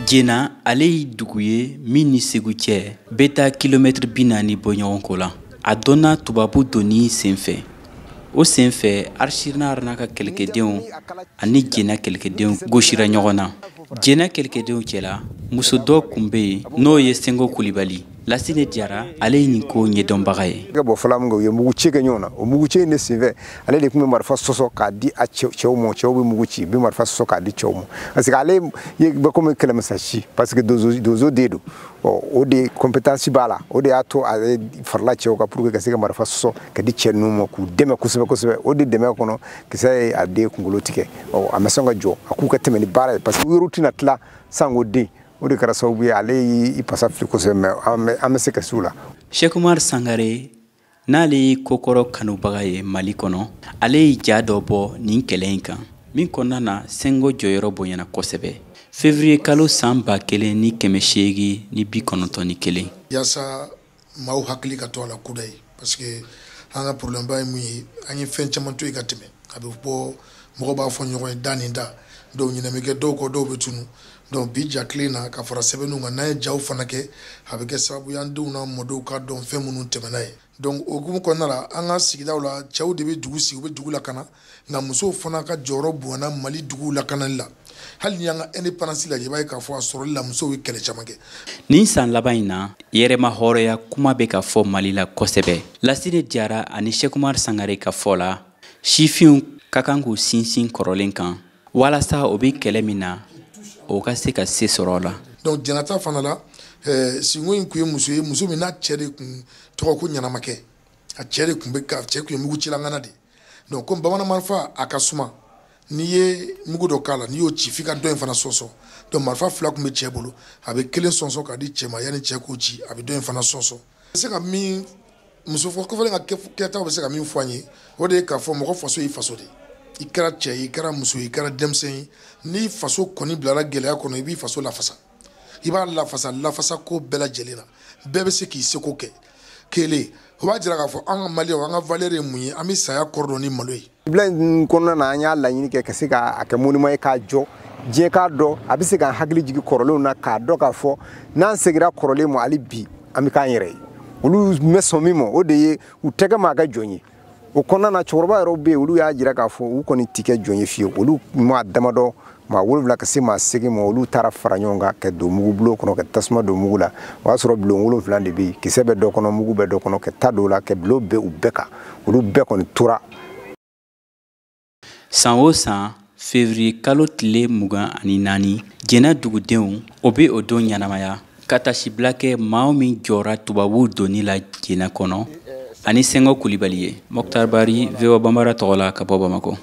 Jena ale y'i dugu ye min ni Segu cɛ bɛ taa kilomètre 40 bɔ ɲɔgɔn ko la. A donna tubabu donni senfɛ. O senfɛ Arsinard n'a ka kɛlɛkɛdenw ani Jena kɛlɛkɛdenw gosira ɲɔgɔn na. Jena kɛlɛkɛdenw cɛla muso dɔ kun bɛ yen n'o ye Sengo Kulibali. Lasine Diarra ale ye nin ko ɲɛdɔnbaga ye. Ka bɔ fɔlɔ min kɛ u ye mugu ci kɛ ɲɔgɔn na o mugu ci in de senfɛ ale de tun bɛ marifa sɔsɔ k'a di a cɛw ma cɛw bɛ mugu ci bɛ marifa sɔsɔ k'a di cɛw ma parce que ale ye bɛ komi kɛlɛmasasi parce que donso de don o de compétence b'a la o de y'a to ale farala cɛw kan pour que ka se ka marifa sɔsɔ ka di cɛ ninnu ma k'u dɛmɛ kosɛbɛ kosɛbɛ o de dɛmɛ kɔnɔ kisɛ ye a den kunkolo tigɛ a ma sɔn ka jɔ a k'u ka tɛmɛ ni baara ye parce que yɔrɔ tɛna tila sango den o de kɛra sababu ye ale y'i pasa fili kosɛbɛ mais an bɛ se ka s'u la. Cheikh Oumar Sangaré n'ale ye kokɔrɔ kanubaga ye Mali kɔnɔ ale ye ja dɔ bɔ nin kɛlɛ in kan min kɔnɔna na Sengo jɔyɔrɔ bonyana kosɛbɛ. Février kalo san 1891 yasa maaw hakili ka to a la kuda ye parce que an ka problème ba ye mun ye an ye fɛn caman to yen ka tɛmɛ a bɛ bɔ mɔgɔ b'a fɔ ɲɔgɔn ye da nin da dɔw ɲinɛ bɛ kɛ dɔw kɔ dɔw bɛ tunu donc bi ja tile na ka fara sɛbɛnninw kan n'an ye jaw fana kɛ a bɛ kɛ sababu ye an denw n'a mɔdenw ka dɔn fɛn minnu tɛmɛna ye donc o hukumu kɔnɔna la an ka sigidaw la cɛw de bɛ dugu sigi u bɛ dugu lakana nka musow fana ka jɔyɔrɔ bonyana Mali duguw lakanali la hali ni an ka indépendance lajɛ i b'a ye k'a fɔ a sɔrɔli la musow ye kɛlɛ caman kɛ. Nin san laban in na yɛrɛma hɔrɔnya kuma bɛ ka fɔ Mali la kosɛbɛ. Lasine Diarra ani Cheikh Oumar Sangaré ka fɔ la sifinw ka kan k'u sinsin kɔrɔlen kan walasa o bɛ kɛlɛ min na o ka se ka se sɔrɔ la. Donc jɛnata fana la sinko in kun ye muso min n'a cɛ de kun tɔgɔ ko ɲanamakɛ a cɛ de kun bɛ ka cɛ kun ye mugu cilangana de donc comme bamanan marifa a ka suma n'i ye mugu dɔ k'a la n'i y'o ci f'i ka dɔ in fana sɔnsɔn donc marifa fila kun bɛ cɛ bolo a bɛ kelen sɔnsɔn k'a di cɛ ma yanni cɛ k'o ci a bɛ dɔ in fana sɔnsɔn. bɛ se ka min muso kɔfɛlen ka kɛtaw bɛ se ka min fɔ an ye o de ye k'a fɔ mɔgɔ faso y'i faso de i kɛra cɛ ye i kɛra muso ye i kɛra denmisɛn ye n'i faso kɔni bilara gɛlɛya kɔnɔ i b'i faso lafasa i b'a lafasa ko bɛɛ lajɛlen na bɛɛ bɛ se k'i seko kɛ kelen o b'a jira k'a fɔ an ka Maliyɛnw an ka valeur ye mun ye an bɛ saya kɔrɔ dɔn ni malo ye. Bila in kɔnɔna na an y'a laɲini kɛ ka se k'a kɛ monument ye k'a jɔ diɲɛ k'a dɔn a bɛ se k'an hakili jigin kɔrɔlenw na k'a dɔn k'a fɔ n'an seginna kɔrɔlen ma hali bi an bɛ k'an yɛrɛ ye olu mɛ sɔn min ma o de ye u tɛgɛ ma kɛ jɔn ye o kɔnɔna na cɛkɔrɔba yɛrɛ bɛ yen olu y'a jira k'a fɔ u kɔni tɛ kɛ jɔn ye fiyewu olu maa damadɔ maa 7 ka se maa 8 ma olu taara fara ɲɔgɔn kan ka don mugu bulon kɔnɔ ka tasuma don mugu la o y'a sɔrɔ bulon 7 de bɛ yen kisɛ bɛ dɔ kɔnɔ mugu bɛ dɔ kɔnɔ ka ta don la ka bulon bɛɛ u bɛɛ kan olu bɛɛ kɔni tora. San o san février kalo tile 24 Jena dugudenw o bɛ o don ɲanamaya ka tasibila kɛ maa min jɔra tubabu donni la Jena kɔnɔ ani Sengo Kulibali ye. Mokhtar Bari VOA Bambara tɔgɔ la ka bɔ Bamako.